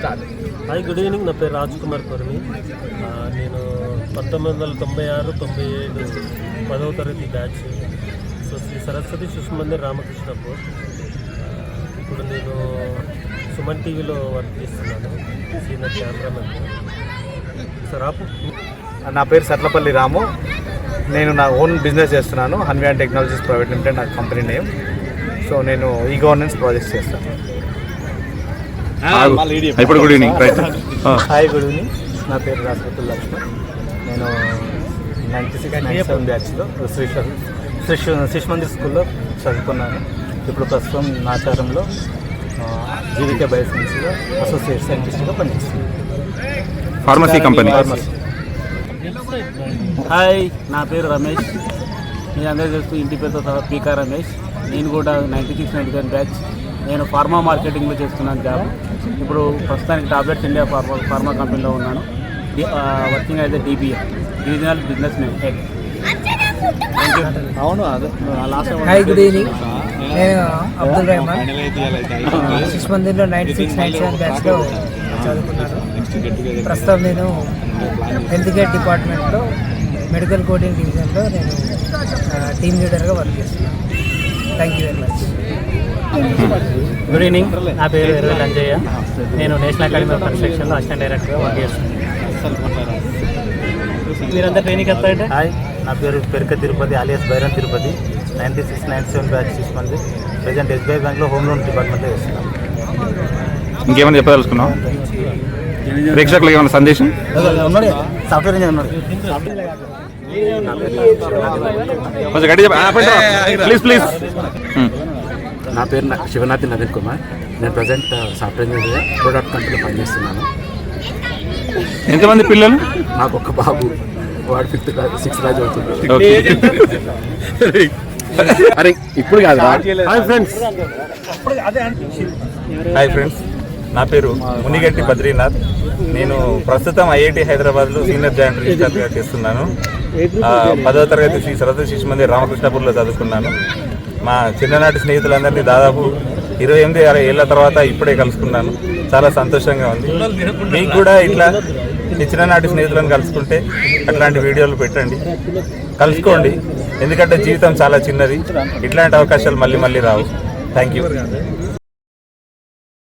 Start. Hi, good evening. నా పేరు రాజ్ కుమార్ కొర్మి. నేను 1996-97 10వ తరగతి బ్యాచ్. సో శ్రీ సరస్వతి శిశు మందిర్ రామకృష్ణపూర్. ఇప్పుడు నేను సుమన్ టీవీలో వర్క్ చేస్తున్నాను, సీనియర్ కెమెరామెన్. సార్ నా పేరు సట్లపల్లి రాము. నేను నా ఓన్ బిజినెస్ చేస్తున్నాను. హన్వియాన్ టెక్నాలజీస్ ప్రైవేట్ లిమిటెడ్ నా కంపెనీ నేమ్. సో నేను ఈ గవర్నెన్స్ ప్రాజెక్ట్స్ చేస్తాను. ఇప్పుడు good evening. Hi, good evening. నా పేరు రాష్ట్రపతి లక్ష్మణ్. నేను 96-97 బ్యాచ్లో శిశు మందిర్ స్కూల్లో చదువుకున్నాను. ఇప్పుడు ప్రస్తుతం నాచారంలో జీవికే బయోసైన్స్లో అసోసియేట్ సైంటిస్ట్గా పనిచేస్తున్నాను. Pharmacy company. హాయ్, నా పేరు రమేష్. మీ అందరూ తెలుసు, ఇంటి పేరుతో సహా పీకా రమేష్. నేను కూడా 96-97 బ్యాచ్. నేను ఫార్మా మార్కెటింగ్లో చేస్తున్నాను జాబ్. ఇప్పుడు ప్రస్తుతానికి టాబ్లెట్స్ ఇండియా ఫార్మా కంపెనీలో ఉన్నాను. వర్కింగ్ అయితే DBM, divisional business men head. అవును, అదే లాస్ట్. Hi, good evening. నేను అబ్దుల్ రెహమాన్. శిశు మందిర్లో 96-97 బ్యాచ్లో చదువుకున్నాను. ప్రస్తుతం నేను హెల్త్ కేర్ డిపార్ట్మెంట్లో మెడికల్ కోడింగ్ డివిజన్లో నేను టీమ్ లీడర్గా వర్క్ చేస్తున్నాను. Thank you very much. Good evening. నా పేరు ఎర్రల్ అంజయ్య. నేను నేషనల్ అకాడమీ ఆఫ్ కన్స్ట్రక్షన్లో అసిస్టెంట్ డైరెక్టర్గా వర్క్ చేస్తున్నాను. మీరంతా ట్రైనింగ్ వస్తారంటే? హాయ్, నా పేరు పెరక తిరుపతి alias బైరన్ తిరుపతి. 96-97 బ్యాచ్ తీసుకుంది. ప్రజెంట్ SBI బ్యాంక్లో హోమ్ లోన్ డిపార్ట్మెంట్లో చేస్తున్నాను. ఇంకేమైనా చెప్పదలుచుకున్నాం? ప్రేక్షకులకు ఏమైనా సందేశం? సాఫ్ట్వేర్ ఇంజనీర్ ఉన్నాడు. కొంచెం గట్టి ప్లీజ్ ప్లీజ్. నా పేరు శివనాథి నవీన్ కుమార్. నేను ప్రజెంట్ సాఫ్ట్వేర్ ఇంజనీర్ ప్రోడక్ట్ కంపెనీలో పనిచేస్తున్నాను. ఎంతమంది పిల్లలు? నాకు ఒక బాబు, వాడు 6th క్లాస్ చదువుతున్నాడు. అరే ఇప్పుడు కాదు. Hi friends. హాయ్ ఫ్రెండ్స్, నా పేరు మునిగంటి బద్రీనాథ్. నేను ప్రస్తుతం IIT హైదరాబాద్లో సీనియర్ జాయింట్ రిజిస్ట్రార్గా చేస్తున్నాను. 10వ తరగతి శ్రీ సరస్వతి శిశు మందిర్ రామకృష్ణపూర్లో చదువుకున్నాను. మా చిన్ననాటి స్నేహితులందరినీ దాదాపు 28 ఏళ్ళ తర్వాత ఇప్పుడే కలుసుకున్నాను. చాలా సంతోషంగా ఉంది. మీకు కూడా ఇట్లా మీ చిన్ననాటి స్నేహితులను కలుసుకుంటే అట్లాంటి వీడియోలు పెట్టండి, కలుసుకోండి. ఎందుకంటే జీవితం చాలా చిన్నది. ఇట్లాంటి అవకాశాలు మళ్ళీ రావు. Thank you.